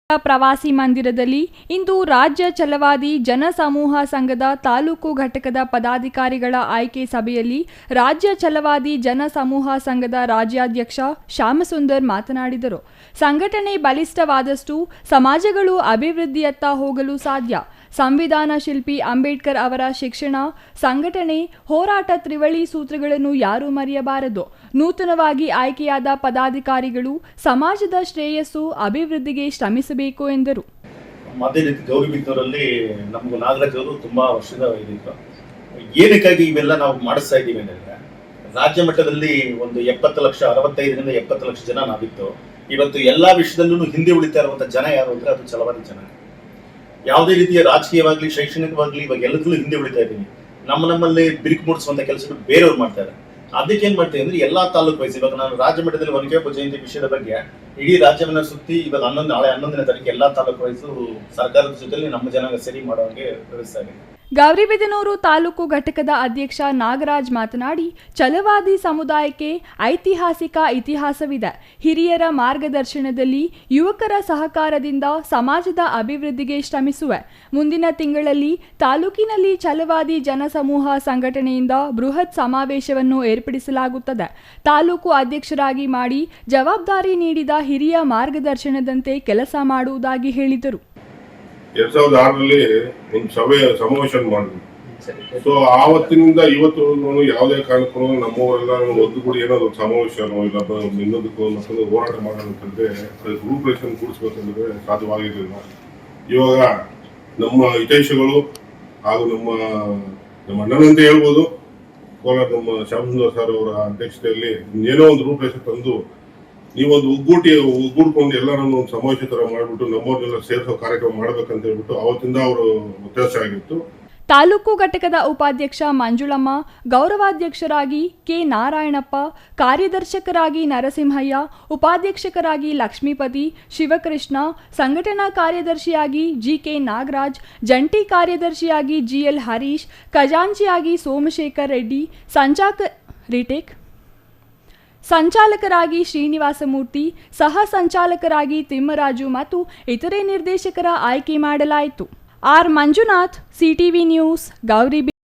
ಪ್ರವಾಸಿ ಮಂದಿರದಲ್ಲಿ ಇಂದು ರಾಜ್ಯ ಛಲವಾದಿ ಜನಸಮೂಹ ಸಂಘದ ತಾಲೂಕು ಘಟಕದ ಪದಾಧಿಕಾರಿಗಳ ಆಯ್ಕೆ ಸಭೆಯಲ್ಲಿ ರಾಜ್ಯ ಛಲವಾದಿ ಜನಸಮೂಹ ಸಂಘದ ರಾಜ್ಯಾಧ್ಯಕ್ಷ ಶ್ಯಾಮಸುಂದರ್ ಮಾತನಾಡಿದರು. ಸಂಘಟನೆ ಬಲಿಷ್ಠವಾದಷ್ಟು ಸಮಾಜಗಳು ಅಭಿವೃದ್ಧಿಯತ್ತ ಹೋಗಲು ಸಾಧ್ಯ. ಸಂವಿಧಾನ ಶಿಲ್ಪಿ ಅಂಬೇಡ್ಕರ್ ಅವರ ಶಿಕ್ಷಣ, ಸಂಘಟನೆ, ಹೋರಾಟ ತ್ರಿವಳಿ ಸೂತ್ರಗಳನ್ನು ಯಾರೂ ಮರೆಯಬಾರದು. ನೂತನವಾಗಿ ಆಯ್ಕೆಯಾದ ಪದಾಧಿಕಾರಿಗಳು ಸಮಾಜದ ಶ್ರೇಯಸ್ಸು, ಅಭಿವೃದ್ಧಿಗೆ ಶ್ರಮಿಸಬೇಕು ಎಂದರು. ಅದೇ ರೀತಿ ಗೌರಿಬಿದನೂರಲ್ಲಿ ನಮಗೂ ನಾಗರಾಜ್ ಅವರು ತುಂಬಾ ವರ್ಷದ ಇದಿತ್ತು. ಏನಕ್ಕಾಗಿ ಇವೆಲ್ಲ ನಾವು ಮಾಡಿಸ್ತಾ ಇದ್ದೀವಿ ಅಂದರೆ, ರಾಜ್ಯ ಮಟ್ಟದಲ್ಲಿ ಒಂದು 70 ಲಕ್ಷ 65ರಿಂದ 70 ಲಕ್ಷ ಜನ ನಾವಿತ್ತು. ಇವತ್ತು ಎಲ್ಲಾ ವಿಷಯದಲ್ಲೂ ಹಿಂದೆ ಉಳಿತಾ ಇರುವಂತ ಜನ ಯಾರು ಅಂದ್ರೆ ಅದು ಛಲವಾದಿ ಜನ. ಯಾವುದೇ ರೀತಿಯ ರಾಜಕೀಯವಾಗ್ಲಿ ಶೈಕ್ಷಣಿಕವಾಗ್ಲಿ ಇವಾಗ ಎಲ್ಲದರಲ್ಲೂ ಹಿಂದೆ ಉಳಿತಾ ಇದ್ದೀವಿ. ನಮ್ಮಲ್ಲಿ ಬಿರುಕು ಮೂಡಿಸುವಂತ ಕೆಲಸಗಳು ಬೇರೆಯವ್ರು ಮಾಡ್ತಾರೆ. ಅದಕ್ಕೆ ಏನ್ ಮಾಡ್ತೀವಿ ಅಂದ್ರೆ ಎಲ್ಲಾ ತಾಲೂಕು ವೈಸ್ ಇವಾಗ ನಾನು ರಾಜ್ಯ ಮಟ್ಟದಲ್ಲಿ ಒನಕೆಯಪ್ಪ ಜಯಂತಿ ವಿಷಯದ ಬಗ್ಗೆ ಇಡೀ ರಾಜ್ಯವನ್ನ ಸುತ್ತಿ ಇವಾಗ ನಾಳೆ 11ನೇ ತಾರೀಕು ಎಲ್ಲಾ ತಾಲೂಕು ವೈಸ್ ಸರ್ಕಾರದ ಜೊತೆಲಿ ನಮ್ಮ ಜನಾಂಗ ಸರಿ ಮಾಡುವಂಗೆ ವ್ಯವಸ್ಥೆ ಆಗಿದೆ. ಗೌರಿಬಿದನೂರು ತಾಲೂಕು ಘಟಕದ ಅಧ್ಯಕ್ಷ ನಾಗರಾಜ್ ಮಾತನಾಡಿ, ಛಲವಾದಿ ಸಮುದಾಯಕ್ಕೆ ಐತಿಹಾಸಿಕ ಇತಿಹಾಸವಿದೆ. ಹಿರಿಯರ ಮಾರ್ಗದರ್ಶನದಲ್ಲಿ ಯುವಕರ ಸಹಕಾರದಿಂದ ಸಮಾಜದ ಅಭಿವೃದ್ಧಿಗೆ ಶ್ರಮಿಸುವೆ. ಮುಂದಿನ ತಿಂಗಳಲ್ಲಿ ತಾಲೂಕಿನಲ್ಲಿ ಛಲವಾದಿ ಜನಸಮೂಹ ಸಂಘಟನೆಯಿಂದ ಬೃಹತ್ ಸಮಾವೇಶವನ್ನು ಏರ್ಪಡಿಸಲಾಗುತ್ತದೆ. ತಾಲೂಕು ಅಧ್ಯಕ್ಷರಾಗಿ ಮಾಡಿ ಜವಾಬ್ದಾರಿ ನೀಡಿದ ಹಿರಿಯ ಮಾರ್ಗದರ್ಶನದಂತೆ ಕೆಲಸ ಮಾಡುವುದಾಗಿ ಹೇಳಿದರು. 2006ರಲ್ಲಿ ಒಂದು ಸಮಾವೇಶ ಮಾಡಿದ್ವಿ. ಸೊ ಆವತ್ತಿನಿಂದ ಇವತ್ತು ಯಾವುದೇ ಕಾರಣಕ್ಕೂ ನಮ್ಮವರೆಲ್ಲ ಒದ್ದುಗೂಡಿ ಏನಾದ್ರು ಸಮಾವೇಶನೋ ಇಲ್ಲ ಇನ್ನೊಂದಕ್ಕೂ ಮತ್ತೊಂದು ಹೋರಾಟ ಮಾಡೋದಂತಂದ್ರೆ ಅದಕ್ಕೆ ರೂಪರೇಷನ್ ಕೂಡಿಸ್ಬೇಕಂದ್ರೆ ಸಾಧ್ಯವಾಗಿರಲಿಲ್ಲ. ಇವಾಗ ನಮ್ಮ ಹಿತೈಷಿಗಳು ಹಾಗೂ ನಮ್ಮ ಅಣ್ಣನಂತ ಹೇಳ್ಬೋದು, ಕೋಲಾರ ನಮ್ಮ ಶ್ಯಾಮಸುಂದರ್ ಸರ್ ಅವರ ಅಧ್ಯಕ್ಷತೆಯಲ್ಲಿ ಏನೋ ಒಂದು ರೂಪರೇಷನ್ ತಂದು ನೀವೊಂದು ಒಗ್ಗೂಡ್ಕೊಂಡು ಎಲ್ಲರನ್ನು ಒಂದು ಸಮಾವೇಶ ತರ ಮಾಡಿಬಿಟ್ಟು ನಮ್ಮವ್ರನ್ನೆಲ್ಲ ಸೇರಿಸೋ ಕಾರ್ಯಕ್ರಮ ಮಾಡ್ಬೇಕಂತ ಹೇಳ್ಬಿಟ್ಟು ಅವತ್ತಿಂದ ಅವರು ಉದ್ದೇಶ ಆಗಿತ್ತು. ತಾಲೂಕು ಘಟಕದ ಉಪಾಧ್ಯಕ್ಷ ಮಂಜುಳಮ್ಮ, ಗೌರವಾಧ್ಯಕ್ಷರಾಗಿ ಕೆ ನಾರಾಯಣಪ್ಪ, ಕಾರ್ಯದರ್ಶಕರಾಗಿ ನರಸಿಂಹಯ್ಯ, ಉಪಾಧ್ಯಕ್ಷರಾಗಿ ಲಕ್ಷ್ಮೀಪತಿ, ಶಿವಕೃಷ್ಣ, ಸಂಘಟನಾ ಕಾರ್ಯದರ್ಶಿಯಾಗಿ ಜಿಕೆ ನಾಗರಾಜ್, ಜಂಟಿ ಕಾರ್ಯದರ್ಶಿಯಾಗಿ ಜಿಎಲ್ ಹರೀಶ್, ಖಜಾಂಚಿಯಾಗಿ ಸೋಮಶೇಖರ್ ರೆಡ್ಡಿ, ಸಂಚಾಲಕರಾಗಿ ಶ್ರೀನಿವಾಸಮೂರ್ತಿ, ಸಹ ಸಂಚಾಲಕರಾಗಿ ತಿಮ್ಮರಾಜು ಮತ್ತು ಇತರೆ ನಿರ್ದೇಶಕರ ಆಯ್ಕೆ ಮಾಡಲಾಯಿತು. R Manjunath, CTV news, Gauribidanur.